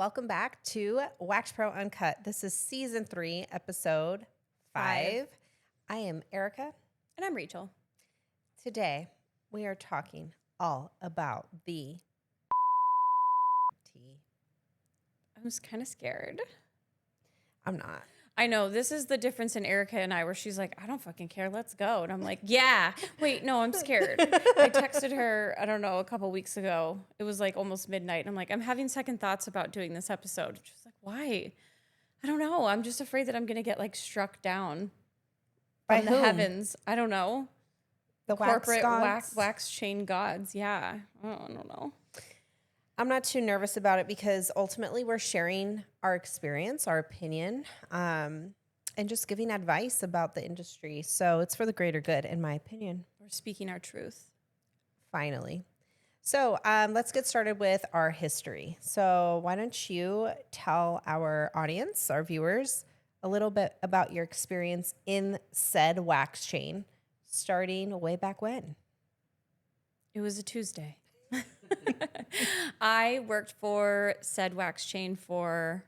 Welcome back to Wax Pro Uncut. This is season 3, episode 5. I am Erica. And I'm Rachel. Today, we are talking all about the tea. I was kind of scared. I'm not. I know, this is the difference in Erica and I, where she's like, I don't fucking care, let's go. And I'm like, yeah. Wait, no, I'm scared. I texted her, I don't know, a couple weeks ago. It was like almost midnight. And I'm like, I'm having second thoughts about doing this episode. She's like, why? I don't know. I'm just afraid that I'm going to get like struck down By from the whom? heavens. I don't know. The Corporate gods? wax chain gods. Yeah. I don't know. I'm not too nervous about it because ultimately we're sharing our experience, our opinion, and just giving advice about the industry. So it's for the greater good, in my opinion. We're speaking our truth. Finally. So let's get started with our history. So why don't you tell our audience, our viewers, a little bit about your experience in said wax chain, starting way back when? It was a Tuesday. I worked for said wax chain for,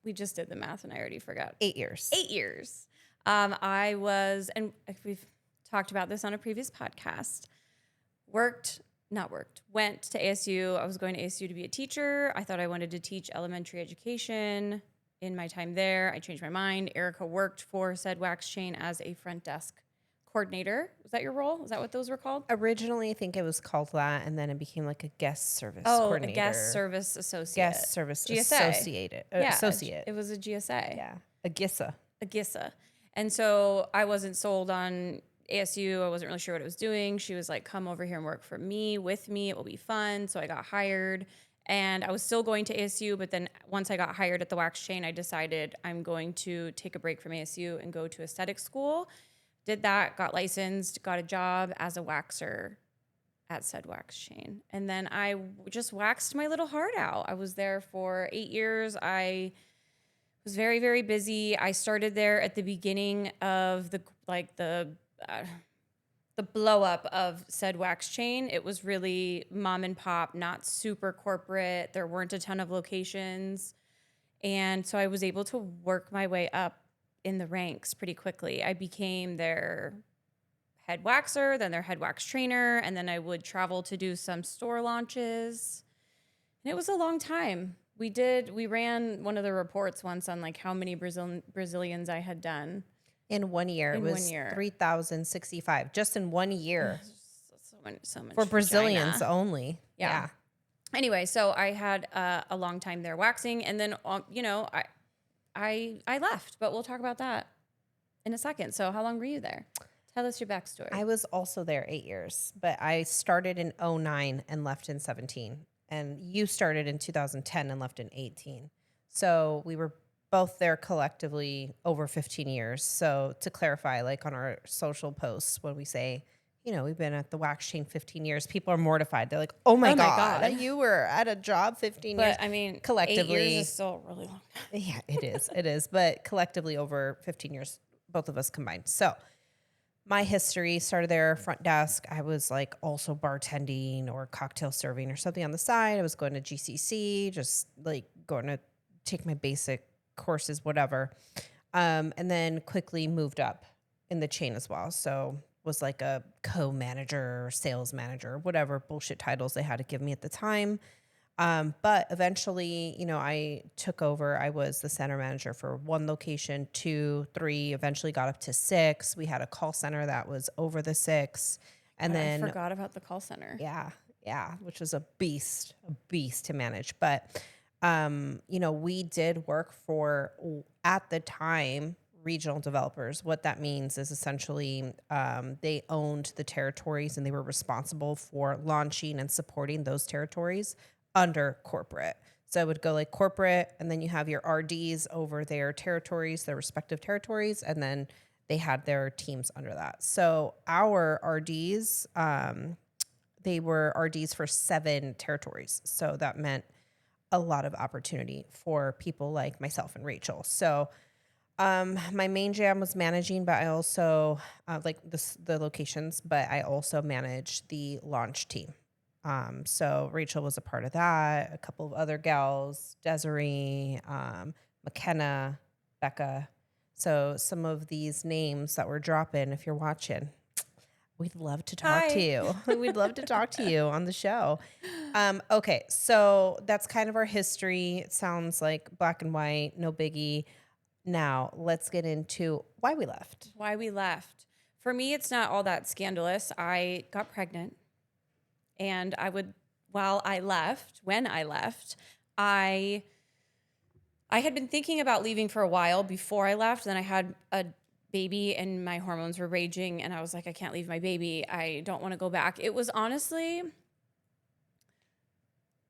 we just did the math and I already forgot. 8 years. 8 years. I was, and we've talked about this on a previous podcast, went to ASU. I was going to ASU to be a teacher. I thought I wanted to teach elementary education. In my time there, I changed my mind. Erica worked for said wax chain as a front desk coordinator. Was that your role? Is that what those were called? Originally, I think it was called that, and then it became like a guest service coordinator. A guest service associate. Guest service GSA. associate. It was a GSA. Yeah, a GISA. A GISA. And so I wasn't sold on ASU. I wasn't really sure what it was doing. She was like, come over here and work for me, with me. It will be fun. So I got hired. And I was still going to ASU, but then once I got hired at the wax chain, I decided I'm going to take a break from ASU and go to aesthetic school. Did that, got licensed, got a job as a waxer at said wax chain. And then I just waxed my little heart out. I was there for 8 years. I was very, very busy. I started there at the beginning of the blow up of said wax chain. It was really mom and pop, not super corporate. There weren't a ton of locations. And so I was able to work my way up in the ranks pretty quickly. I became their head waxer, then their head wax trainer, and then I would travel to do some store launches. And it was a long time. We ran one of the reports once on like how many Brazilians I had done. In 1 year. It was 3,065 just in 1 year. So much for Brazilians vagina. only. Yeah. Anyway, so I had a long time there waxing, and then I left, but we'll talk about that in a second. So how long were you there? Tell us your backstory. I was also there 8 years, but I started in 2009 and left in 2017. And you started in 2010 and left in 2018. So we were both there collectively over 15 years. So to clarify, like on our social posts, when we say, we've been at the wax chain 15 years, people are mortified. They're like, oh my God, you were at a job 15 years. But I mean, collectively, 8 years is still a really long time. Yeah, it is. It is. But collectively over 15 years, both of us combined. So my history started there, front desk. I was like also bartending or cocktail serving or something on the side. I was going to GCC, just like going to take my basic courses, whatever. And then quickly moved up in the chain as well. So was like a co-manager or sales manager, whatever bullshit titles they had to give me at the time. But eventually, I took over. I was the center manager for 1 location, 2, 3, eventually got up to 6. We had a call center that was over the 6. And then I forgot about the call center. Yeah, which was a beast to manage. But, we did work for, at the time, regional developers. What that means is essentially they owned the territories and they were responsible for launching and supporting those territories under corporate. So it would go like corporate, and then you have your RDs over their territories, their respective territories, and then they had their teams under that. So our RDs, they were RDs for 7 territories. So that meant a lot of opportunity for people like myself and Rachael. So my main jam was managing, but I also the locations, but I also managed the launch team. So Rachel was a part of that. A couple of other gals, Desiree, McKenna, Becca. So some of these names that we're dropping, if you're watching, we'd love to talk to Hi. you. We'd love to talk to you on the show. Okay, so that's kind of our history. It sounds like black and white, no biggie. Now let's get into why we left. Why we left. For me, it's not all that scandalous. I got pregnant, and when I left, I had been thinking about leaving for a while before I left. Then I had a baby and my hormones were raging, and I was like, I can't leave my baby. I don't want to go back. It was honestly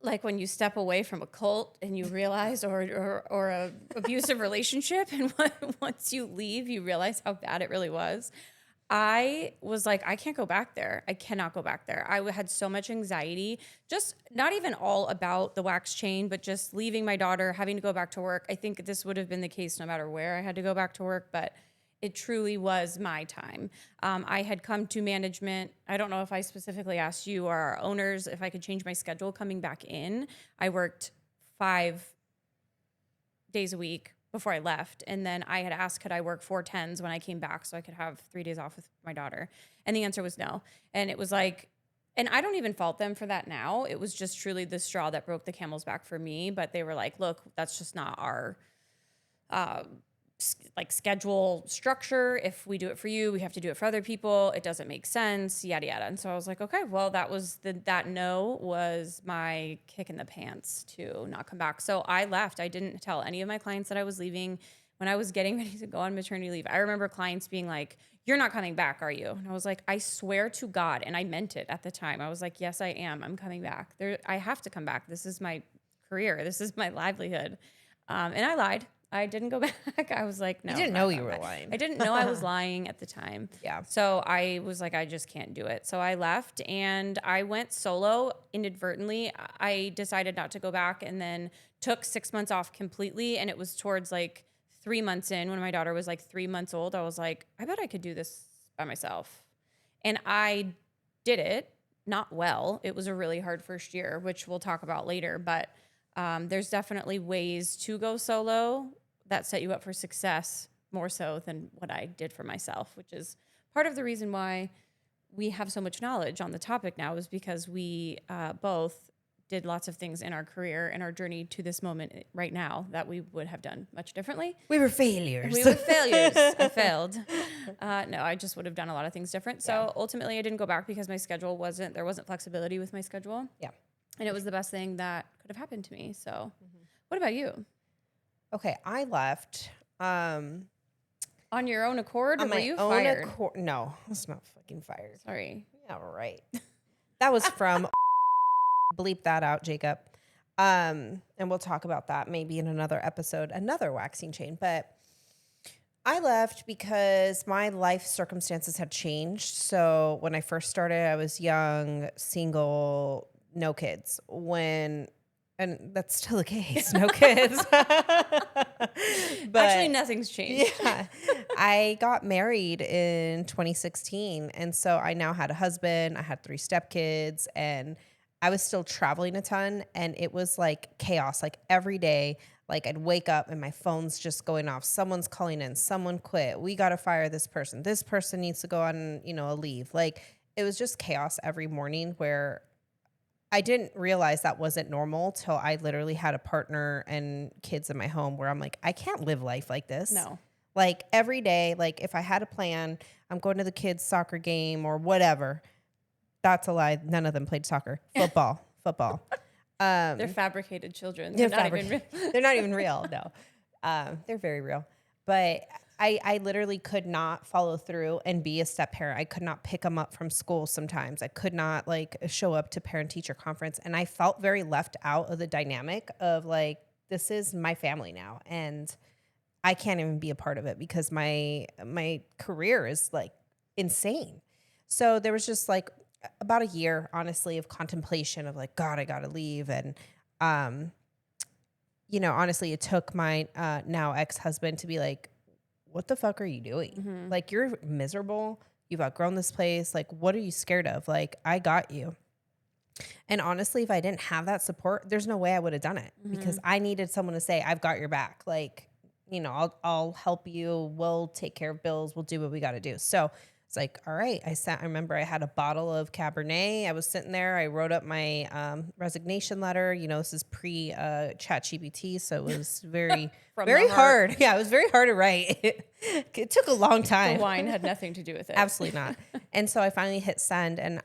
like when you step away from a cult and you realize, or a abusive relationship, and once you leave, you realize how bad it really was. I was like, I can't go back there. I cannot go back there. I had so much anxiety, just not even all about the wax chain, but just leaving my daughter, having to go back to work. I think this would have been the case no matter where I had to go back to work, but it truly was my time. I had come to management. I don't know if I specifically asked you or our owners if I could change my schedule coming back in. I worked 5 days a week before I left. And then I had asked, could I work 4 10s when I came back so I could have 3 days off with my daughter? And the answer was no. And it was like, and I don't even fault them for that now. It was just truly the straw that broke the camel's back for me. But they were like, look, that's just not our schedule structure. If we do it for you, we have to do it for other people. It doesn't make sense, yada, yada. And so I was like, okay, well, that no was my kick in the pants to not come back. So I left. I didn't tell any of my clients that I was leaving. When I was getting ready to go on maternity leave, I remember clients being like, you're not coming back, are you? And I was like, I swear to God. And I meant it at the time. I was like, yes, I am. I'm coming back. I have to come back. This is my career. This is my livelihood. And I lied. I didn't go back. I was like, no. You didn't know you were lying. I didn't know I was lying at the time. Yeah. So I was like, I just can't do it. So I left and I went solo inadvertently. I decided not to go back and then took 6 months off completely. And it was towards like 3 months in when my daughter was like 3 months old. I was like, I bet I could do this by myself. And I did it, not well. It was a really hard first year, which we'll talk about later. But there's definitely ways to go solo that set you up for success more so than what I did for myself, which is part of the reason why we have so much knowledge on the topic now, is because we both did lots of things in our career and our journey to this moment right now that we would have done much differently. We were failures. We were failures. I failed. No, I just would have done a lot of things different. So ultimately I didn't go back because my schedule there wasn't flexibility with my schedule. Yeah. And it was the best thing that could have happened to me. So what about you? Okay, I left. On your own accord, or were you own fired? No, I was not fucking fired. Sorry. Yeah, right. That was from bleep that out, Jacob. And we'll talk about that maybe in another episode, another waxing chain. But I left because my life circumstances had changed. So when I first started, I was young, single, no kids. And that's still the case, no kids. But actually, nothing's changed. Yeah, I got married in 2016. And so I now had a husband, I had 3 stepkids, and I was still traveling a ton. And it was like chaos, like every day. Like I'd wake up and my phone's just going off. Someone's calling in, someone quit. We got to fire this person. This person needs to go on, a leave. Like it was just chaos every morning, where I didn't realize that wasn't normal till I literally had a partner and kids in my home, where I'm like, I can't live life like this. No. Like every day, like if I had a plan, I'm going to the kids' soccer game or whatever. That's a lie. None of them played soccer. Football. They're fabricated children. They're not even real. They're not even real. No, they're very real. But I literally could not follow through and be a step parent. I could not pick them up from school sometimes. I could not like show up to parent teacher conference. And I felt very left out of the dynamic of like, this is my family now. And I can't even be a part of it because my career is like insane. So there was just like about a year, honestly, of contemplation of like, God, I got to leave. And, honestly, it took my now ex-husband to be like, what the fuck are you doing? Mm-hmm. Like, you're miserable. You've outgrown this place. Like, what are you scared of? Like, I got you. And honestly, if I didn't have that support, there's no way I would have done it because Mhm. I needed someone to say, I've got your back. Like, I'll help you. We'll take care of bills. We'll do what we got to do. So it's like, all right. I remember I had a bottle of Cabernet. I was sitting there. I wrote up my resignation letter. This is pre chat GPT. So it was very, From the very heart. hard. Yeah. It was very hard to write. It took a long The time. wine had nothing to do with it. Absolutely not. And so I finally hit send, and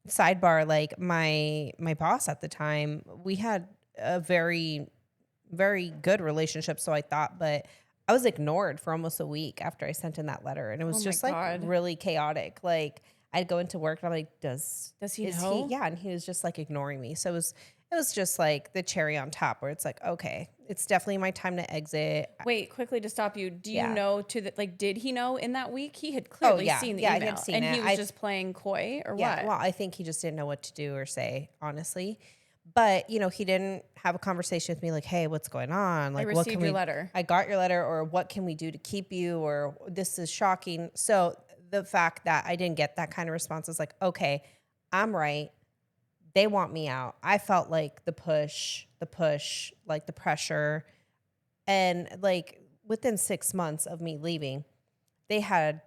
sidebar, like my boss at the time, we had a very, very good relationship, so I thought, but I was ignored for almost a week after I sent in that letter, and it Oh was my just like God. really chaotic. Like I'd go into work and I'm like, Does he is know? yeah, and he was just like ignoring me. So it was just like the cherry on top where it's like, okay, it's definitely my time to exit. Wait, quickly to stop you. Do you Yeah. know did he know in that week? He had Oh clearly yeah. seen the Yeah, I email had seen and it. he was just playing coy or Yeah, what? well, I think he just didn't know what to do or say, honestly. But, he didn't have a conversation with me like, "Hey, what's going on? I Like, what can received your we letter. I got your letter, or what can we do to keep you, or this is shocking." So, the fact that I didn't get that kind of response is like, "Okay, I'm right. They want me out." I felt like the push, like the pressure, and like within 6 months of me leaving, they had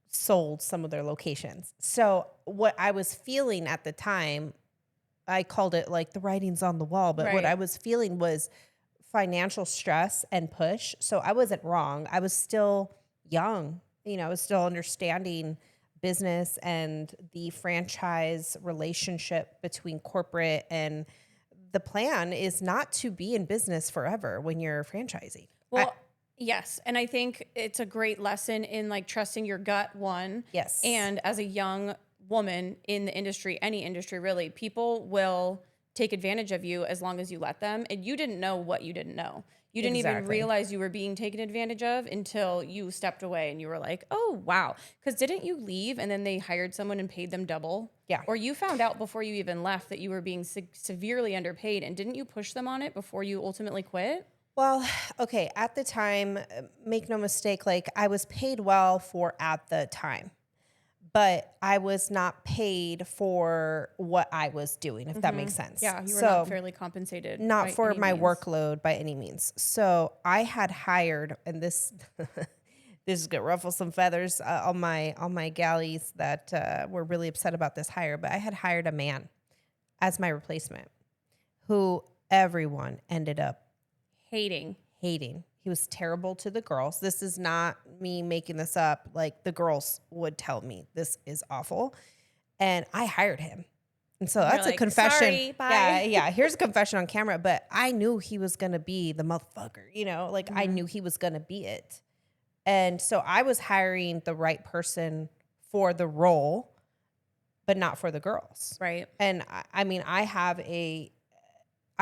sold some of their locations. So what I was feeling at the time, I called it like the writing's on the wall, but what Right. I was feeling was financial stress and push. So I wasn't wrong. I was still young. I was still understanding business and the franchise relationship between corporate, and the plan is not to be in business forever when you're franchising. Well, yes, and I think it's a great lesson in like trusting your gut one. Yes. And as a young woman in the industry, any industry really, people will take advantage of you as long as you let them. And you didn't know what you didn't know. You didn't even Exactly. realize you were being taken advantage of until you stepped away and you were like, "Oh, wow." Cuz didn't you leave and then they hired someone and paid them double? Yeah. Or you found out before you even left that you were being severely underpaid, and didn't you push them on it before you ultimately quit? Well, okay, at the time, make no mistake, like I was paid well for at the time, but I was not paid for what I was doing, if that makes sense. Yeah, you were not So, fairly compensated not by for any my means. workload by any means. So, I had hired, and this this is gonna ruffle some feathers on my galleys that were really upset about this hire, but I had hired a man as my replacement who everyone ended up Hating. hating. He was terrible to the girls. This is not me making this up. Like the girls would tell me this is awful. And I hired him. And so You're that's a like, confession. "Sorry, Yeah, bye." yeah. Here's a confession on camera, but I knew he was gonna be the motherfucker, like I knew he was gonna be it. And so I was hiring the right person for the role, but not for the girls. Right. And I mean, I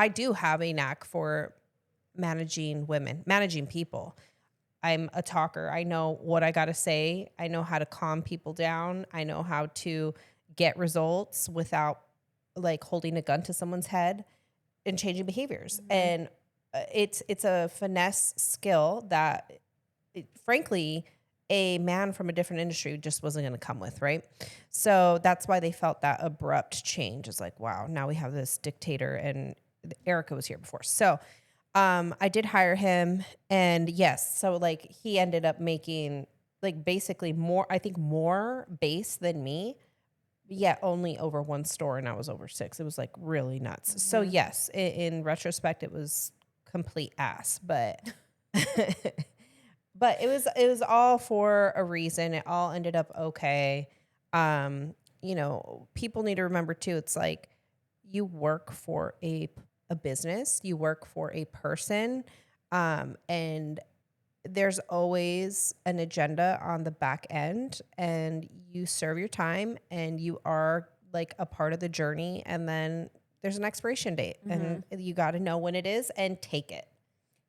do have a knack for managing women, managing people. I'm a talker. I know what I got to say. I know how to calm people down. I know how to get results without like holding a gun to someone's head and changing behaviors. And it's a finesse skill that, frankly, a man from a different industry just wasn't going to come with, right? So that's why they felt that abrupt change. It's like, wow, now we have this dictator, and Erica was here before. So I did hire him, and yes, so like he ended up making like basically more, I think more base than me, yet only over one store, and I was over six. It was like really nuts. So yes, in retrospect, it was complete ass, but but it was all for a reason. It all ended up okay. People need to remember too, it's like you work for a business, you work for a person, and there's always an agenda on the back end, and you serve your time and you are like a part of the journey, and then there's an expiration date and you got to know when it is and take it.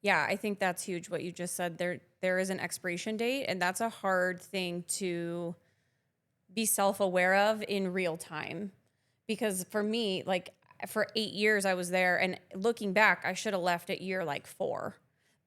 Yeah, I think that's huge what you just said. There is an expiration date, and that's a hard thing to be self-aware of in real time. Because for me, like for 8 years I was there, and looking back, I should have left at year like 4.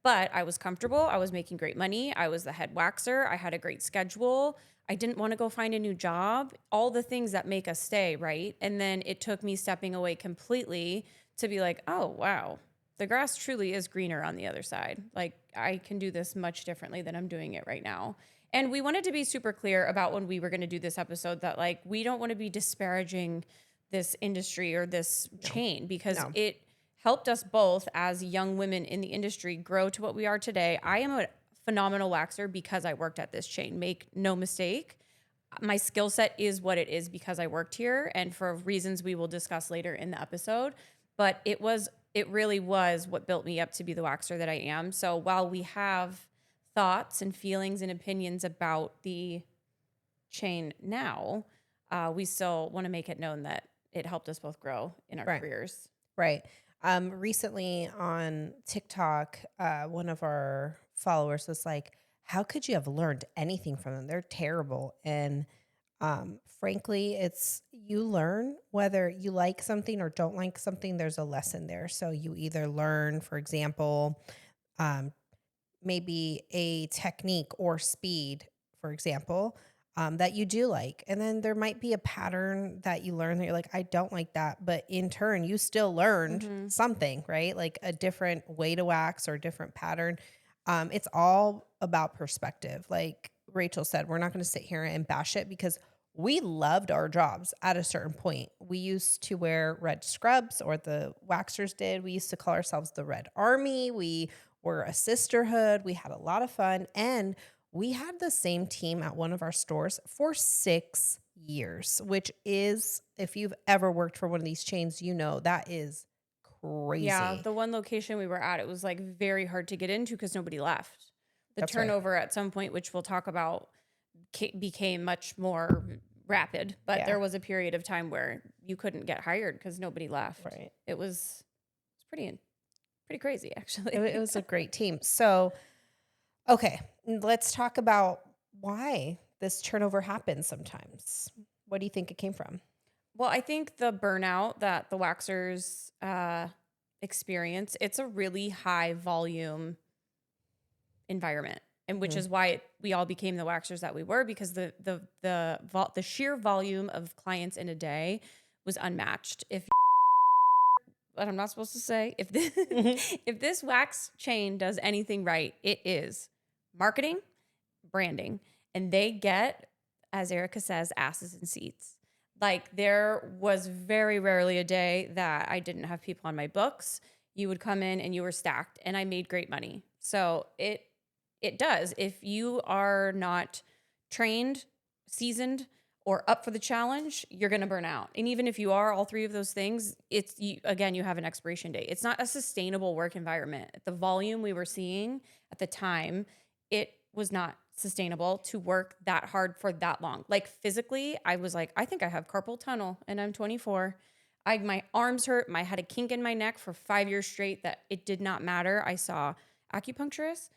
But I was comfortable. I was making great money. I was the head waxer. I had a great schedule. I didn't want to go find a new job. All the things that make us stay, right? And then it took me stepping away completely to be like, oh, wow, the grass truly is greener on the other side. Like, I can do this much differently than I'm doing it right now. And we wanted to be super clear about when we were going to do this episode that, like, we don't want to be disparaging this industry or this chain, because No. it helped us both as young women in the industry grow to what we are today. I am a phenomenal waxer because I worked at this chain. Make no mistake. My skill set is what it is because I worked here, and for reasons we will discuss later in the episode. But it really was what built me up to be the waxer that I am. So while we have thoughts and feelings and opinions about the chain now, we still want to make it known that it helped us both grow in our Right. careers. Right. Recently on TikTok, one of our followers was like, how could you have learned anything from them? They're terrible. And frankly, it's you learn whether you like something or don't like something, there's a lesson there. So you either learn, for example, um, maybe a technique or speed, for example, that you do like. And then there might be a pattern that you learn that you're like, I don't like that. But in turn, you still learned Mm-hmm. something, right? Like a different way to wax or a different pattern. It's all about perspective. Like Rachel said, we're not going to sit here and bash it because we loved our jobs at a certain point. We used to wear red scrubs, or the waxers did. We used to call ourselves the Red Army. We were a sisterhood. We had a lot of fun. And we had the same team at one of our stores for 6 years, which is, if you've ever worked for one of these chains, you know that is Yeah, crazy. the one location we were at, it was like very hard to get into because nobody left. The That's right. turnover at some point, which we'll talk about, became much more rapid. But Yeah. there was a period of time where you couldn't get hired because nobody left. Right. It's pretty crazy, actually. It was a great team. So, okay, let's talk about why this turnover happens sometimes. What do you think it came from? Well, I think the burnout that the waxers experience, it's a really high volume environment, and which is why we all became the waxers that we were, because the sheer volume of clients in a day was unmatched. If But I'm not supposed to say, if this, if this wax chain does anything right, it is marketing, branding, and they get, as Erica says, asses in seats. Like, there was very rarely a day that I didn't have people on my books. You would come in and you were stacked, and I made great money. So it does. If you are not trained, seasoned, or up for the challenge, you're going to burn out. And even if you are all three of those things, again, you have an expiration date. It's not a sustainable work environment. The volume we were seeing at the time, it was not sustainable to work that hard for that long. Like, physically, I was like, I think I have carpal tunnel and I'm 24. My arms hurt. I had a kink in my neck for 5 years straight that it did not matter. I saw acupuncturists,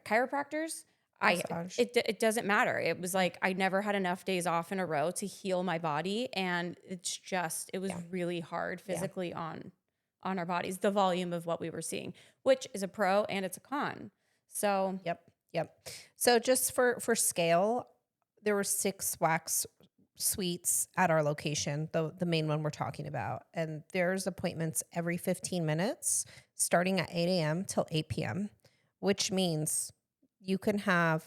chiropractors. Massage. It doesn't matter. It was like I never had enough days off in a row to heal my body, and it was really hard physically on our bodies. The volume of what we were seeing, which is a pro and it's a con. So Yep. So just for scale, there were 6 wax suites at our location, the main one we're talking about. And there's appointments every 15 minutes, starting at 8 a.m. till 8 p.m., which means you can have,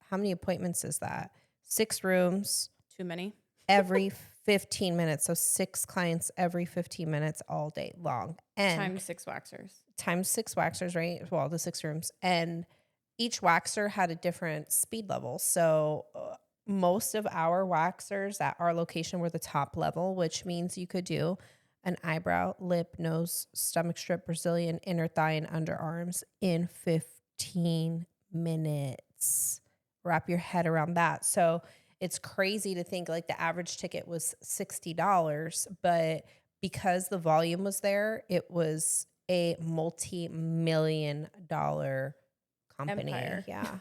how many appointments is that? 6 rooms too many. every 15 minutes. So 6 clients every 15 minutes all day long. And Times 6 waxers. times 6 waxers, right? Well, the 6 rooms. And each waxer had a different speed level. So most of our waxers at our location were the top level, which means you could do an eyebrow, lip, nose, stomach strip, Brazilian, inner thigh, and underarms in 15 minutes. Wrap your head around that. So it's crazy to think like the average ticket was $60, but because the volume was there, it was a multi-million-dollar company. Empire. Yeah.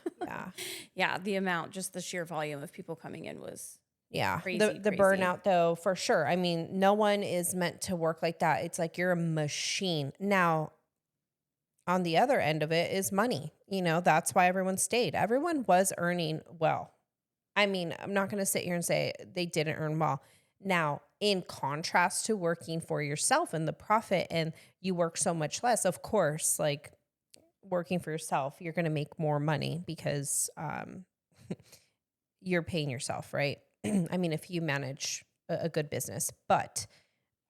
Yeah, the amount, just the sheer volume of people coming in was Yeah. crazy. The burnout though, for sure. I mean, no one is meant to work like that. It's like you're a machine. Now, on the other end of it is money. That's why everyone stayed. Everyone was earning well. I mean, I'm not going to sit here and say they didn't earn well. Now, in contrast to working for yourself and the profit, and you work so much less, of course, like working for yourself, you're going to make more money because you're paying yourself, right? I mean, if you manage a good business, but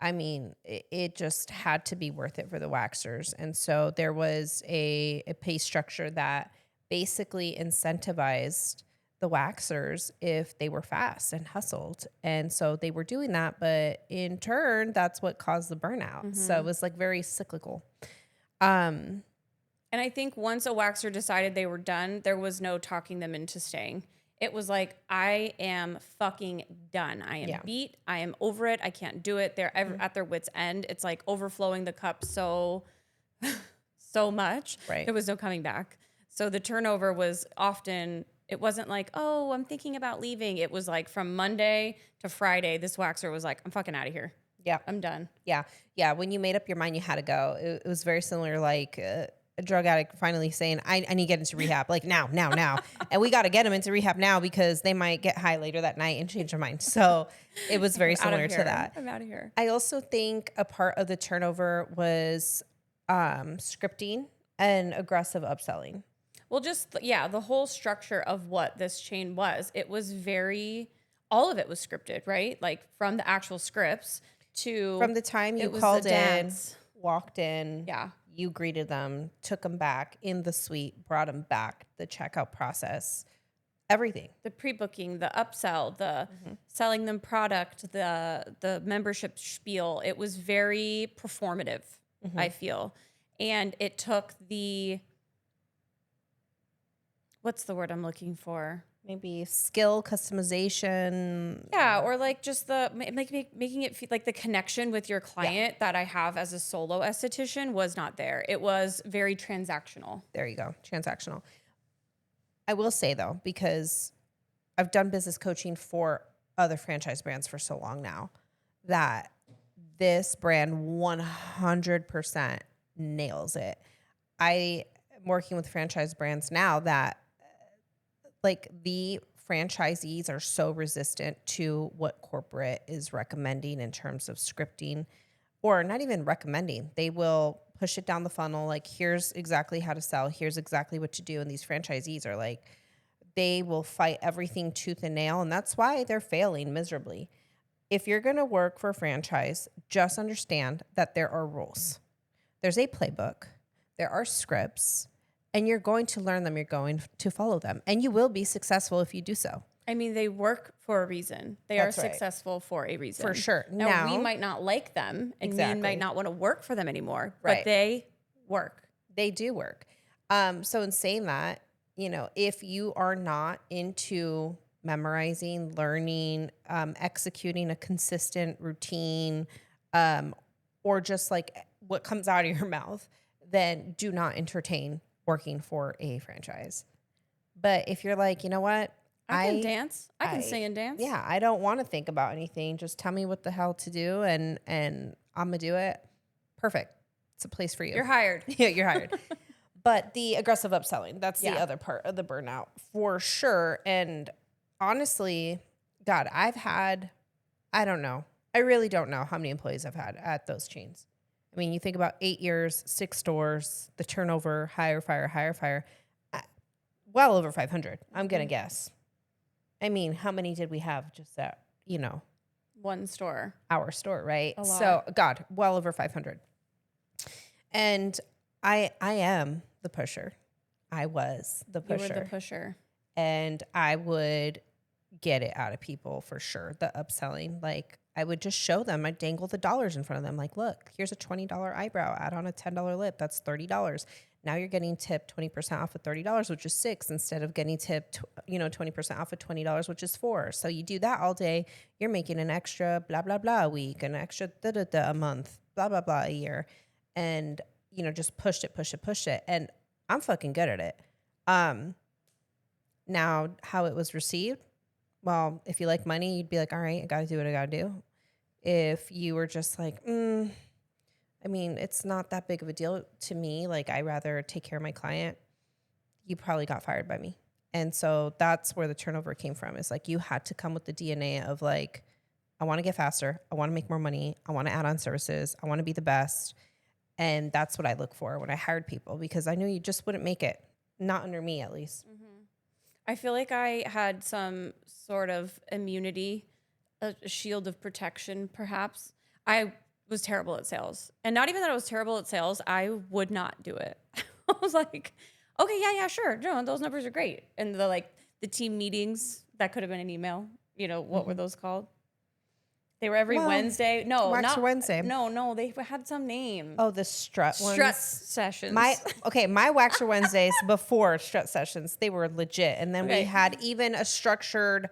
I mean, it just had to be worth it for the waxers. And so there was a pay structure that basically incentivized the waxers if they were fast and hustled. And so they were doing that, but in turn, that's what caused the burnout. So it was like very cyclical. And I think once a waxer decided they were done, there was no talking them into staying. It was like, I am fucking done. I am beat. I am over it. I can't do it. They're at their wits' end. It's like overflowing the cup so much. Right. There was no coming back. So the turnover was often, it wasn't like, oh, I'm thinking about leaving. It was like from Monday to Friday, this waxer was like, I'm fucking out of here. Yeah. I'm done. Yeah. Yeah. When you made up your mind, you had to go. It was very similar, like a drug addict finally saying, I need to get into rehab, like now. And we got to get them into rehab now because they might get high later that night and change their mind. So it was very similar to that. I'm out of here. I also think a part of the turnover was scripting and aggressive upselling. Well, just, the whole structure of what this chain was, it was all of it was scripted, right? Like from the actual scripts to... From the time you called in, walked in, you greeted them, took them back in the suite, brought them back, the checkout process, everything. The pre-booking, the upsell, the selling them product, the membership spiel. It was very performative, I feel. And it took what's the word I'm looking for? Maybe skill customization. Yeah, or like just making it feel like the connection with your client that I have as a solo esthetician was not there. It was very transactional. There you go, transactional. I will say though, because I've done business coaching for other franchise brands for so long now, that this brand 100% nails it. I am working with franchise brands now that like the franchisees are so resistant to what corporate is recommending in terms of scripting, or not even recommending. They will push it down the funnel. Like, here's exactly how to sell. Here's exactly what to do. And these franchisees are like, they will fight everything tooth and nail. And that's why they're failing miserably. If you're going to work for a franchise, just understand that there are rules. There's a playbook. There are scripts. And you're going to learn them. You're going to follow them. And you will be successful if you do so. I mean, they work for a reason. They are successful for a reason. For sure. Now, we might not like them, and we might not want to work for them anymore, but they work. They do work. So in saying that, if you are not into memorizing, learning, executing a consistent routine, or just like what comes out of your mouth, then do not entertain working for a franchise. But if you're like, you know what? I can dance. I can sing and dance. Yeah, I don't want to think about anything. Just tell me what the hell to do, and I'm gonna do it. Perfect. It's a place for you. You're hired. Yeah, you're hired. But the aggressive upselling, that's the other part of the burnout for sure. And honestly, God, I don't know. I really don't know how many employees I've had at those chains. I mean, you think about 8 years, 6 stores, the turnover, hire, fire, well over 500, I'm going to guess. I mean, how many did we have just at, one store? Our store, right? A lot. So, God, well over 500. And I am the pusher. I was the pusher. You were the pusher. And I would get it out of people for sure. The upselling, like I would just show them, I'd dangle the dollars in front of them. Like, look, here's a $20 eyebrow, add on a $10 lip. That's $30. Now you're getting tipped 20% off of $30, which is $6, instead of getting tipped, 20% off of $20, which is $4. So you do that all day. You're making an extra blah, blah, blah a week, an extra a month, blah, blah, blah a year. And, just push it. And I'm fucking good at it. Now how it was received. Well, if you like money, you'd be like, all right, I got to do what I got to do. If you were just like, I mean, it's not that big of a deal to me. Like, I rather take care of my client. You probably got fired by me. And so that's where the turnover came from. Is like, you had to come with the DNA of like, I want to get faster. I want to make more money. I want to add on services. I want to be the best. And that's what I look for when I hired people, because I knew you just wouldn't make it. Not under me, at least. I feel like I had some sort of immunity, a shield of protection, perhaps. I was terrible at sales. And not even that I was terrible at sales, I would not do it. I was like, okay, yeah, sure. No, those numbers are great. And the team meetings, that could have been an email. What were those called? They were every Wednesday. No, Wax not Wednesday. No, they had some name. Oh, the strut ones. Strut sessions. My Waxer Wednesdays before strut sessions, they were legit. And then we had even a structured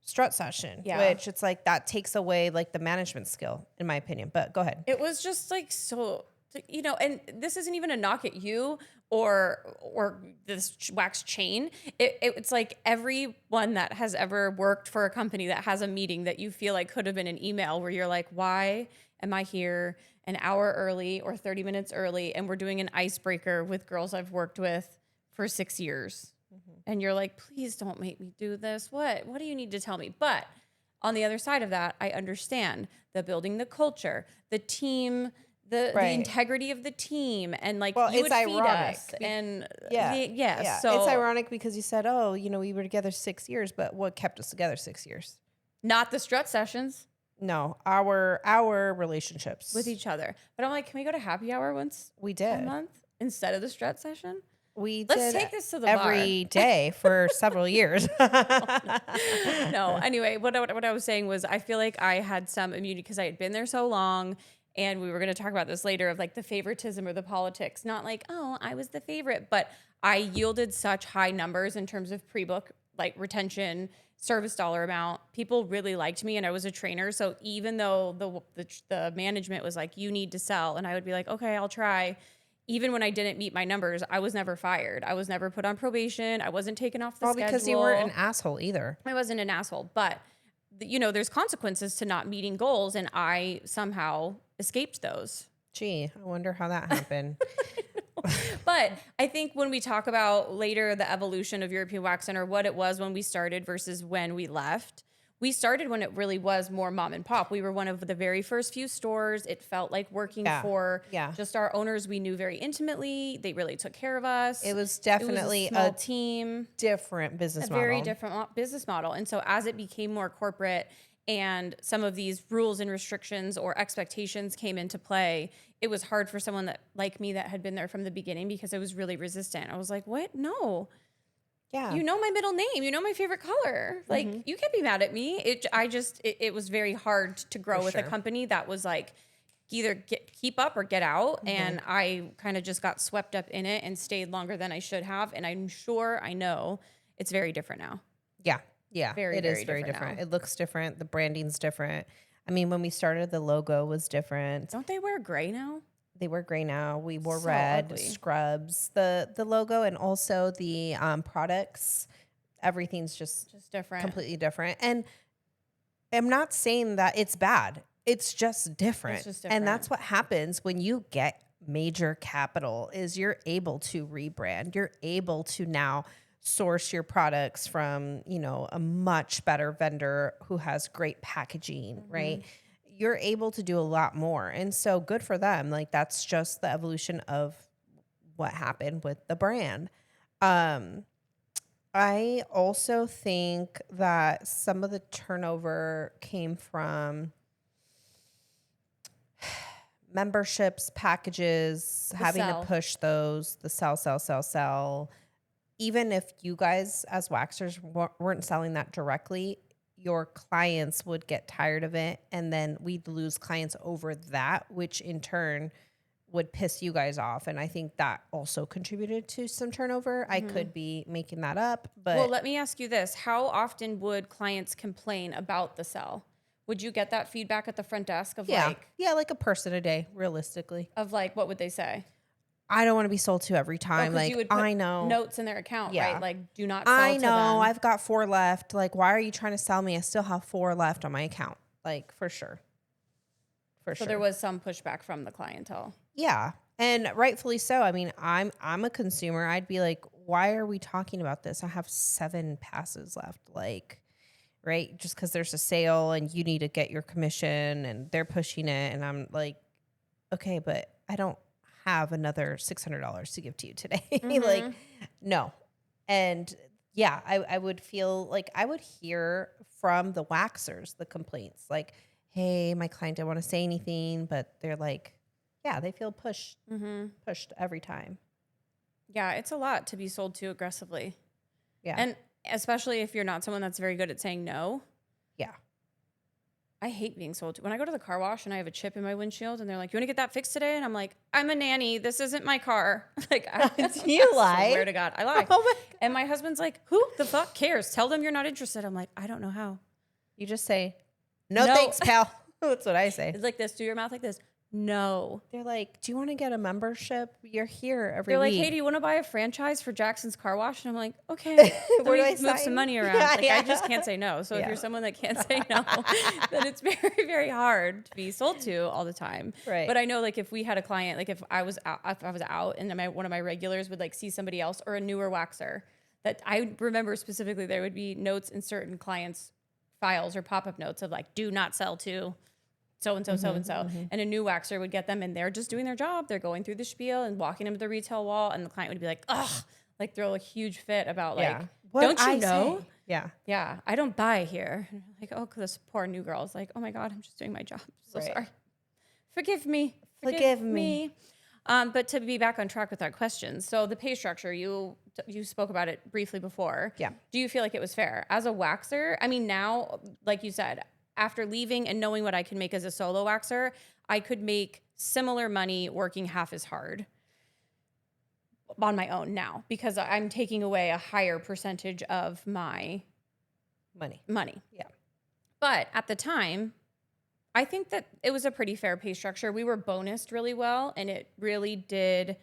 strut session, which it's like that takes away like the management skill, in my opinion. But go ahead. It was just like so, and this isn't even a knock at you or this wax chain. It's like everyone that has ever worked for a company that has a meeting that you feel like could have been an email where you're like, why am I here an hour early or 30 minutes early? And we're doing an icebreaker with girls I've worked with for 6 years. And you're like, please don't make me do this. What do you need to tell me? But on the other side of that, I understand the building the culture, the team, the integrity of the team, and like, you would feed us. And so it's ironic because you said, oh, we were together 6 years, but what kept us together 6 years? not the strut sessions No, our relationships with each other. But I'm like, can we go to happy hour once we did a month instead of the strut session? Let's Let's take this to the every day for several years. No, anyway, what I was saying was I feel like I had some immunity because I had been there so long, and we were going to talk about this later of like the favoritism or the politics. Not like, oh, I was the favorite, but I yielded such high numbers in terms of pre-book like retention, service dollar amount. People really liked me, and I was a trainer. So even though the management was like, you need to sell, and I would be like, okay, I'll try. Even when I didn't meet my numbers, I was never fired. I was never put on probation. I wasn't taken off the schedule. Because you weren't an asshole either. I wasn't an asshole, but there's consequences to not meeting goals, and I somehow escaped those. Gee, I wonder how that happened. But I think when we talk about later the evolution of European Wax Center, what it was when we started versus when we left, we started when it really was more mom and pop. We were one of the very first few stores. It felt like working for just our owners we knew very intimately. They really took care of us. It was definitely a small team. Different business model. Very different business model. And so as it became more corporate and some of these rules and restrictions or expectations came into play, it was hard for someone that like me that had been there from the beginning because I was really resistant. I was like, what? No. Yeah. You know my middle name. You know my favorite color. Like, you can't be mad at me. It was very hard to grow with a company that was like, either keep up or get out. And I kind of just got swept up in it and stayed longer than I should have. And I know it's very different now. Yeah. Yeah. It is very different. It looks different. The branding's different. I mean, when we started, the logo was different. Don't they wear gray now? They wear gray now. We wore red, scrubs, the logo, and also the products. Everything's just different, completely different. And I'm not saying that it's bad. It's just different. And that's what happens when you get major capital is you're able to rebrand. You're able to now source your products from, a much better vendor who has great packaging, right? You're able to do a lot more. And so good for them. Like, that's just the evolution of what happened with the brand. I also think that some of the turnover came from memberships, packages, having to push those, the sell. Even if you guys as waxers weren't selling that directly, your clients would get tired of it, and then we'd lose clients over that, which in turn would piss you guys off. And I think that also contributed to some turnover. I could be making that up, but... Well, let me ask you this. How often would clients complain about the sell? Would you get that feedback at the front desk of like a person a day, realistically? Of like, what would they say? I don't want to be sold to every time. Like, you would put I know notes in their account, right? Like, do not sell I know. To them. I've got 4 left. Like, why are you trying to sell me? I still have 4 left on my account. Like, for sure. for So sure. there was some pushback from the clientele. Yeah. And rightfully so. I mean, I'm a consumer. I'd be like, why are we talking about this? I have 7 passes left. Like, right? Just because there's a sale and you need to get your commission and they're pushing it. And I'm like, okay, but I don't have another $600 to give to you today. Like, Mm-hmm. no. And yeah, I would feel like I would hear from the waxers the complaints like, hey, my client didn't want to say anything, but they're like, yeah, they feel pushed every time. Yeah, it's a lot to be sold to aggressively. Yeah. And especially if you're not someone that's very good at saying no. Yeah. I hate being sold to. When I go to the car wash and I have a chip in my windshield and they're like, you want to get that fixed today? And I'm like, I'm a nanny. This isn't my car. Like, Do you lie? Swear to God, I lie. Oh my God. And my husband's like, who the fuck cares? Tell them you're not interested. I'm like, I don't know how. You just say, no, No. thanks, pal. That's what I say. It's like this. Do your mouth like this. No. They're like, do you want to get a membership? You're here every They're week. like, hey, do you want to buy a franchise for Jackson's Car Wash? And I'm like, okay. Where do I Move some sign? money around. Yeah, Like, yeah. I just can't say no. So if Yeah. you're someone that can't say no, then it's very, very hard to be sold to all the time. Right. But I know, like, if we had a client, like if I was out and one of my regulars would like see somebody else or a newer waxer, that I remember specifically, there would be notes in certain clients' files or pop-up notes of like, do not sell to so-and-so, so-and-so. And a new waxer would get them and they're just doing their job. They're going through the spiel and walking them to the retail wall. And the client would be like, ugh, like throw a huge fit about like, What'd don't you I know? say? Yeah. Yeah, I don't buy here. And I'm like, oh, this poor new girl is like, oh my God, I'm just doing my job. So Right. sorry. Forgive me. Forgive me. But to be back on track with our questions. So the pay structure, you spoke about it briefly before. Yeah. Do you feel like it was fair? As a waxer, I mean, now, like you said, after leaving and knowing what I could make as a solo waxer, I could make similar money working half as hard on my own now because I'm taking away a higher percentage of my money. Yeah. But at the time, I think that it was a pretty fair pay structure. We were bonused really well, and it really did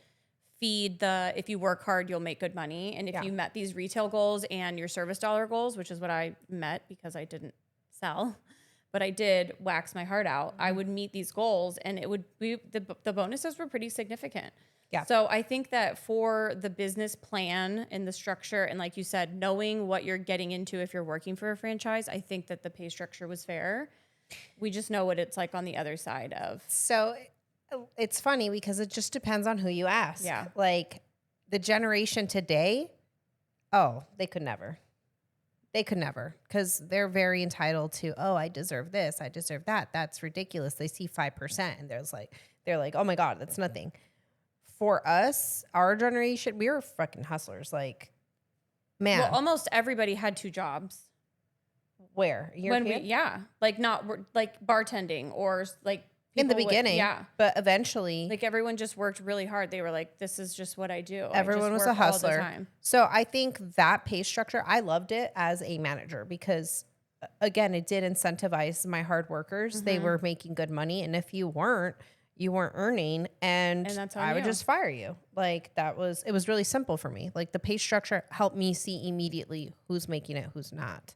feed the if you work hard, you'll make good money. And if you met these retail goals and your service dollar goals, which is what I met because I didn't sell, but I did wax my heart out, I would meet these goals, and it would be the bonuses were pretty significant. Yeah. So I think that for the business plan and the structure, and like you said, knowing what you're getting into if you're working for a franchise, I think that the pay structure was fair. We just know what it's like on the other side of. So it's funny because it just depends on who you ask. Yeah. Like the generation today, oh, they could never. They could never because they're very entitled to, oh, I deserve this. I deserve that. That's ridiculous. They see 5% and they're like, oh my God, that's nothing. For us, our generation, we were fucking hustlers. Like, man. Well, almost everybody had 2 jobs. Where? European? Like not like bartending or like In the people beginning. But eventually. like everyone just worked really hard. They were like, this is just what I do. Everyone was a hustler. So I think that pay structure, I loved it as a manager because, again, it did incentivize my hard workers. They were making good money. And if you weren't earning and that's on I would you. just fire you. Like it was really simple for me. Like the pay structure helped me see immediately who's making it, who's not.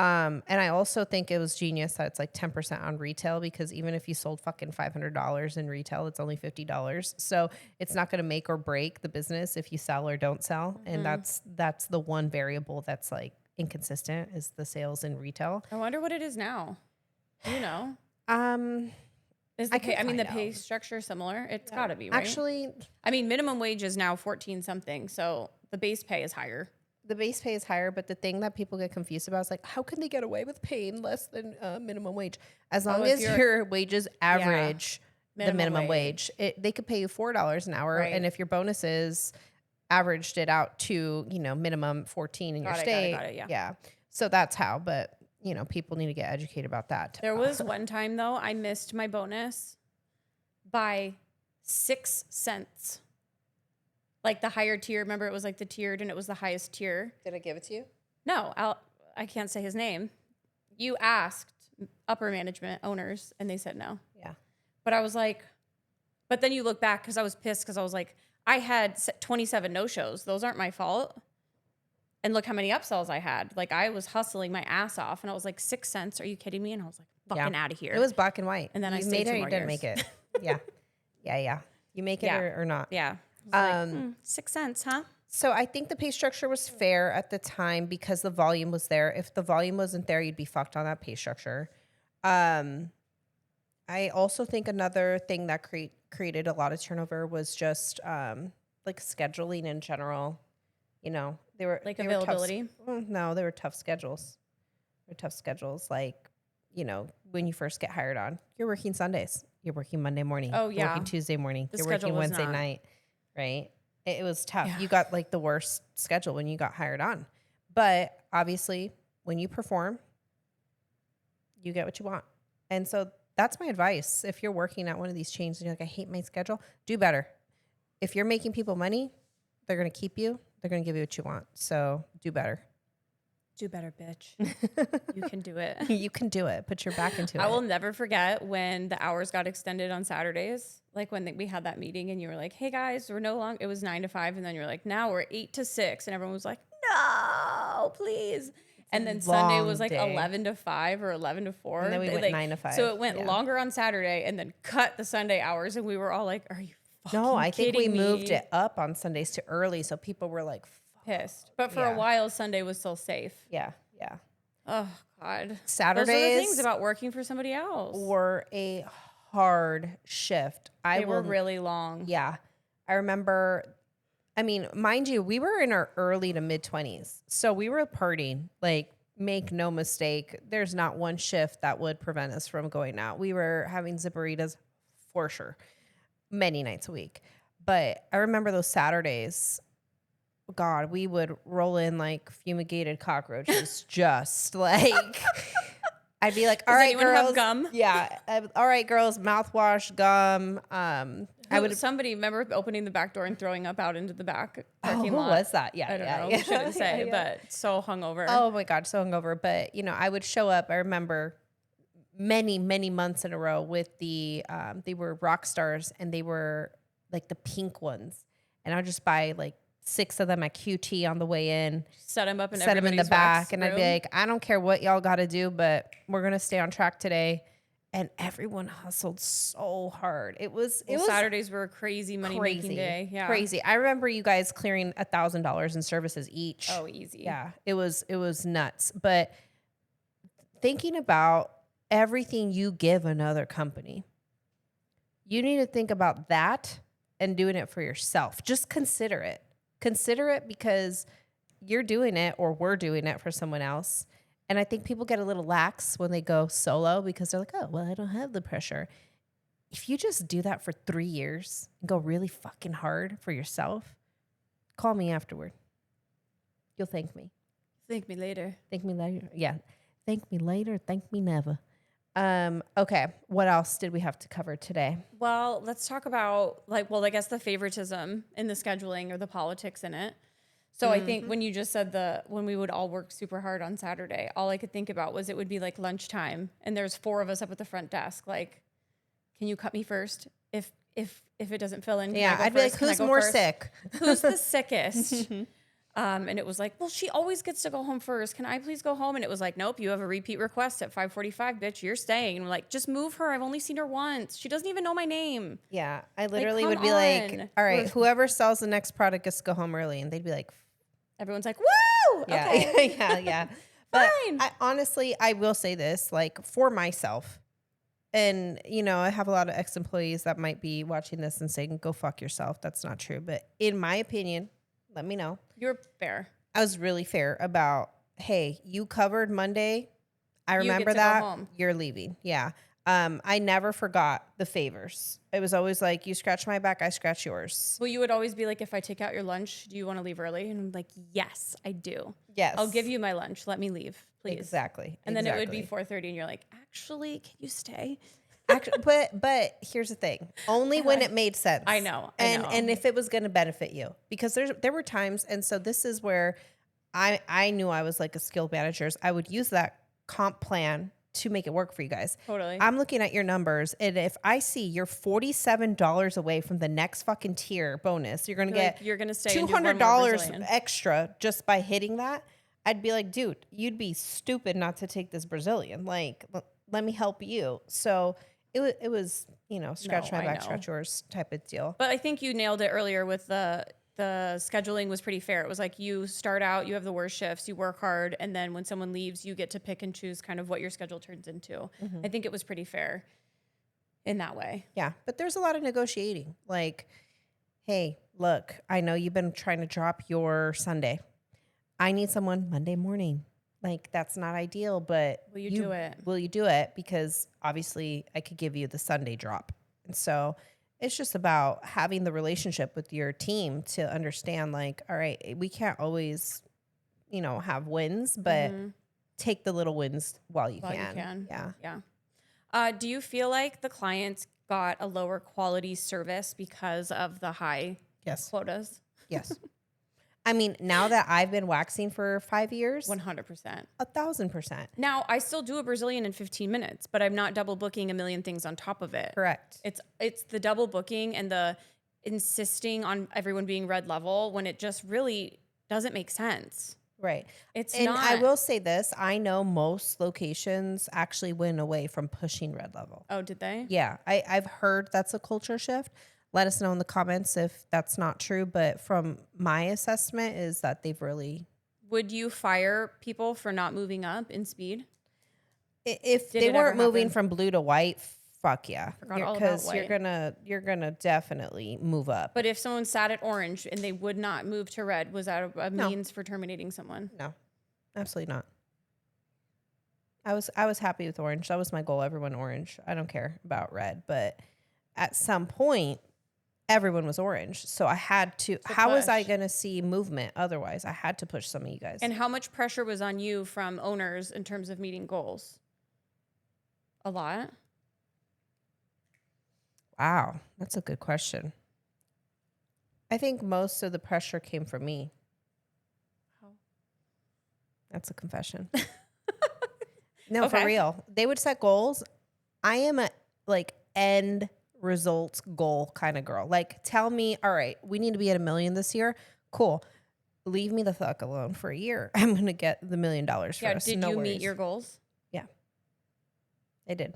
And I also think it was genius that it's like 10% on retail because even if you sold fucking $500 in retail, it's only $50. So it's not going to make or break the business if you sell or don't sell. And that's the one variable that's like inconsistent is the sales in retail. I wonder what it is now. Do you know? Is I the pay, can I mean, the find pay out. structure similar? It's got to be, right? Actually, I mean, minimum wage is now 14 something, so the base pay is higher. the base pay is higher, but the thing that people get confused about is like, how can they get away with paying less than minimum wage? As long as your wages average the minimum wage, they could pay you $4 an hour. Right. And if your bonuses averaged it out to, minimum 14 in your state. Got it, yeah. So that's how, but people need to get educated about that. There was one time, though, I missed my bonus by 6 cents. Like the higher tier, remember it was like the tiered and it was the highest tier. Did I give it to you? No, I can't say his name. You asked upper management owners and they said no. Yeah. But I was like, but then you look back because I was pissed because I was like, I had 27 no-shows. Those aren't my fault. And look how many upsells I had. Like I was hustling my ass off and I was like, 6 cents. Are you kidding me? And I was like, fucking out of here. It was black and white. And then I you stayed made 2 it or more you didn't years. make it. Yeah. Yeah. You make it or not. Yeah. Like, 6 cents, huh? So I think the pay structure was fair at the time because the volume was there. If the volume wasn't there, you'd be fucked on that pay structure. I also think another thing that created a lot of turnover was just like scheduling in general. You know, they were availability. No, they were tough schedules. They were tough schedules. Like, you know, when you first get hired on, you're working Sundays. You're working Monday morning. Oh, You're working Tuesday morning. You're working Wednesday night. Right. It was tough. Yeah. You got like the worst schedule when you got hired on. But obviously, when you perform, you get what you want. And so that's my advice. If you're working at one of these chains and you're like, I hate my schedule, do better. If you're making people money, they're going to keep you. They're going to give you what you want. So do better. Do better, bitch. You can do it. You can do it. Put your back into it. I will never forget when the hours got extended on Saturdays. Like when we had that meeting and you were like, hey guys, we're no longer, it was 9 to 5. And then you're like, now we're 8 to 6. And everyone was like, no, please. And then Sunday was like day. 11 to 5 or 11 to 4. And then we went 9 to 5. So it went longer on Saturday and then cut the Sunday hours. And we were all like, are you fucking kidding me? Moved it up on Sundays to early. So people were like, pissed. But for a while, Sunday was still safe. Yeah. Oh, God. Saturdays Those are the things about working for somebody else. were a hard shift. They were really long. Yeah. I remember, I mean, mind you, we were in our early to mid 20s. So we were partying. Like, make no mistake, there's not one shift that would prevent us from going out. We were having zipperitas for sure, many nights a week. But I remember those Saturdays, God, we would roll in like fumigated cockroaches, just like, I'd be like, all right, anyone girls. have gum? Yeah. All right, girls, mouthwash, gum. Somebody remember opening the back door and throwing up out into the back parking who lot. was that? Yeah. I don't know. We shouldn't say, but so hungover. Oh my God, so hungover. But, you know, I would show up. I remember many, many months in a row with they were rock stars and they were like the pink ones. And I would just buy like 6 of them at QT on the way in. Set them up in set them in the back. And room. I'd be like, I don't care what y'all got to do, but we're going to stay on track today. And everyone hustled so hard. It was Saturdays were a crazy money making day. Yeah. Crazy. I remember you guys clearing $1,000 in services each. Oh, easy. Yeah. It was nuts. But thinking about everything you give another company, you need to think about that and doing it for yourself. Just consider it. Consider it because you're doing it or we're doing it for someone else. And I think people get a little lax when they go solo because they're like, oh, well, I don't have the pressure. If you just do that for 3 years and go really fucking hard for yourself, call me afterward. You'll thank me. Thank me later. Thank me later. Yeah. Thank me later. Thank me never. Okay. What else did we have to cover today? Well, let's talk about I guess the favoritism in the scheduling or the politics in it. So I think when you just said when we would all work super hard on Saturday, all I could think about was it would be like lunchtime and there's 4 of us up at the front desk. Like, can you cut me first? If it doesn't fill in, I'd be like, who's more sick? Who's the sickest? And it was like, well, she always gets to go home first. Can I please go home? And it was like, nope, you have a repeat request at 5:45, bitch. You're staying. And we're like, just move her. I've only seen her once. She doesn't even know my name. Yeah. I literally come would be on. like, all right, whoever sells the next product gets to go home early. And they'd be like, everyone's like, woo! Yeah. Okay. Yeah. But Fine. honestly, I will say this, like for myself, and you know, I have a lot of ex-employees that might be watching this and saying, go fuck yourself. That's not true. But in my opinion, let me know. You're fair. I was really fair about, hey, you covered Monday. I You get remember to go that. home. You're leaving. Yeah. I never forgot the favors. It was always like, you scratch my back, I scratch yours. Well, you would always be like, if I take out your lunch, do you want to leave early? And I'm like, yes, I do. Yes. I'll give you my lunch. Let me leave, please. Exactly. And then it would be 4:30 and you're like, actually, can you stay? Actually, but here's the thing. Only when it made sense. I know. And if it was going to benefit you. Because there were times, and so this is where I knew I was like a skilled manager. I would use that comp plan to make it work for you guys. Totally. I'm looking at your numbers, and if I see you're $47 away from the next fucking tier bonus, you're going to get you're going to stay and do one more $200 Brazilian. extra just by hitting that. I'd be like, dude, you'd be stupid not to take this Brazilian. Like, let me help you. So it was, scratch No, my I back, know. scratch yours type of deal. But I think you nailed it earlier with the scheduling was pretty fair. It was like you start out, you have the worst shifts, you work hard, and then when someone leaves, you get to pick and choose kind of what your schedule turns into. I think it was pretty fair in that way. Yeah. But there's a lot of negotiating. Like, hey, look, I know you've been trying to drop your Sunday. I need someone Monday morning. Like, that's not ideal, but Will you do it? Will you do it? Because obviously I could give you the Sunday drop. And so it's just about having the relationship with your team to understand, like, all right, we can't always, have wins, but take the little wins while you can. Yeah. Yeah. Do you feel like the clients got a lower quality service because of the high Yes. quotas? Yes. I mean, now that I've been waxing for 5 years, 100%. 1,000%. Now, I still do a Brazilian in 15 minutes, but I'm not double booking a million things on top of it. Correct. It's the double booking and the insisting on everyone being red level when it just really doesn't make sense. Right. It's And I not. will say this, I know most locations actually went away from pushing red level. Oh, did they? Yeah, I've heard that's a culture shift. Let us know in the comments if that's not true. But from my assessment is that they've really, Would you fire people for not moving up in speed? if Did they it ever weren't moving happen? from blue to white, fuck yeah, Forgot all about because you're white. gonna definitely move up. But if someone sat at orange and they would not move to red, was that a No. means for terminating someone? No, absolutely not. I was happy with orange. That was my goal. Everyone orange. I don't care about red, but at some point, everyone was orange. So I had to. How was I push. going to see movement otherwise? I had to push some of you guys. And how much pressure was on you from owners in terms of meeting goals? A lot. Wow, that's a good question. I think most of the pressure came from me. How? That's a confession. No, Okay. for real. They would set goals. I am a end results goal kind of girl. Like, tell me, all right, we need to be at 1 million this year. Cool. Leave me the fuck alone for a year. I'm gonna get the $1 million for Yeah. us. Did No you worries. meet your goals? Yeah, I did.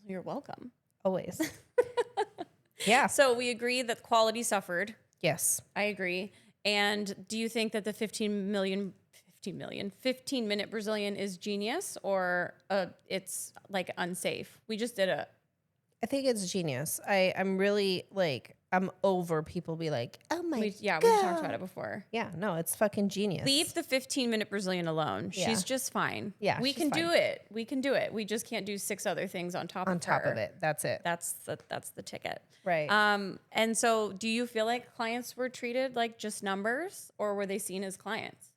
You're welcome. Always. Yeah. So we agree that quality suffered. Yes. I agree. And do you think that the 15-minute Brazilian is genius or it's like unsafe? We just did a. I think it's genius. I'm really I'm over people be like, oh my We've talked about it before. Yeah, no, it's fucking genius. Leave the 15-minute Brazilian alone. Yeah. She's just fine. Yeah, we she's can do fine. it. We can do it. We just can't do 6 other things on top On of top her. of it. That's it. That's the ticket. Right. And so do you feel like clients were treated like just numbers or were they seen as clients?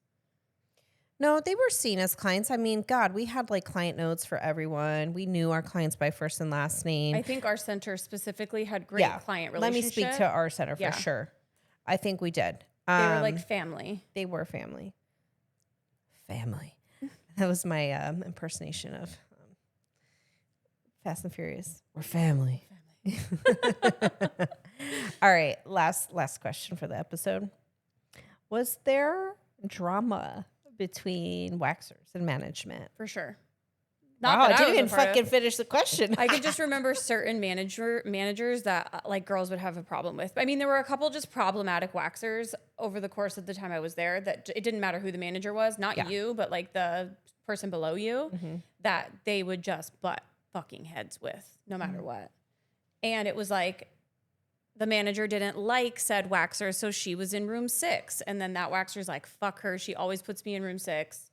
No, they were seen as clients. I mean, God, we had client notes for everyone. We knew our clients by first and last name. I think our center specifically had great client Let me relationship. speak to our center for Yeah. sure. I think we did. They were like family. They were family. Family. That was my impersonation of Fast and Furious. We're family. All right, last question for the episode. Was there drama between waxers and management? For sure. Wow, I that didn't was a even part of- fucking finish the question. I could just remember certain managers that like girls would have a problem with. I mean, there were a couple just problematic waxers over the course of the time I was there that it didn't matter who the manager was, not you, but like the person below you, that they would just butt fucking heads with no matter what. And it was like the manager didn't like said waxer, so she was in room 6. And then that waxer's like, fuck her. She always puts me in room 6.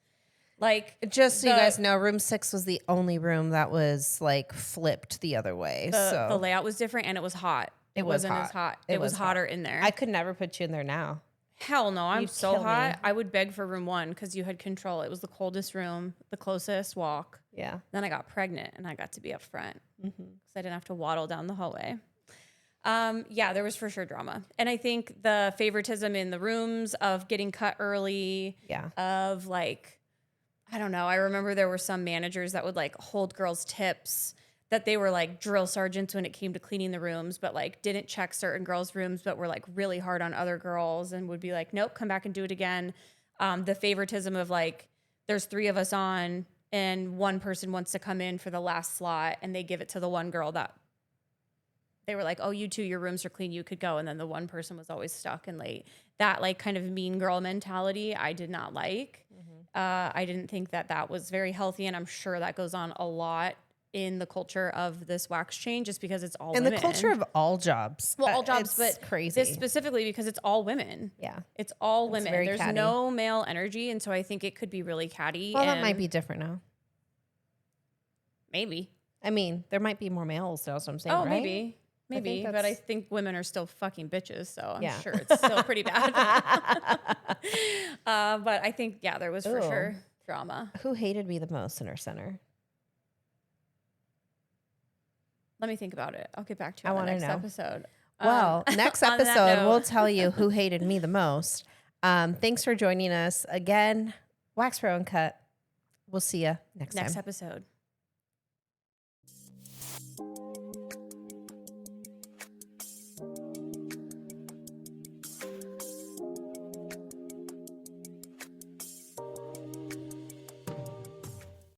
Like, Just so you guys know, room 6 was the only room that was flipped the other way. the layout was different and it was hot. It was wasn't hot. as hot. It It was was hotter in there. I could never put you in there now. Hell no, I'm You'd so kill me. hot. I would beg for room 1 because you had control. It was the coldest room, the closest walk. Yeah. Then I got pregnant and I got to be up front because I didn't have to waddle down the hallway. Yeah, there was for sure drama. And I think the favoritism in the rooms of getting cut early, Yeah. of I don't know. I remember there were some managers that would hold girls' tips that they were drill sergeants when it came to cleaning the rooms, but didn't check certain girls' rooms, but were really hard on other girls and would be like, nope, come back and do it again. The favoritism of there's 3 of us on and one person wants to come in for the last slot and they give it to the one girl that they were like, oh, you two, your rooms are clean, you could go. And then the one person was always stuck and late. That like kind of mean girl mentality I did not like. I didn't think that that was very healthy. And I'm sure that goes on a lot in the culture of this wax chain, just because it's all women. And the culture of all jobs. Well, all jobs, it's but crazy. this specifically because it's all women. Yeah. It's all women. very There's catty. no male energy. And so I think it could be really catty. Well, that might be different now. Maybe. I mean, there might be more males, that's what I'm saying, Oh, right? maybe. Maybe. But I that's- think women are still fucking bitches. So I'm Yeah. sure it's still pretty bad. But I think, yeah, there was for Ooh. sure drama. Who hated me the most in our center? Let me think about it. I'll get back to you I on the wanna next know. episode. Well, next on that episode, note- we'll tell you who hated me the most. Thanks for joining us again. Wax Pro Uncut. We'll see you next time. Next episode.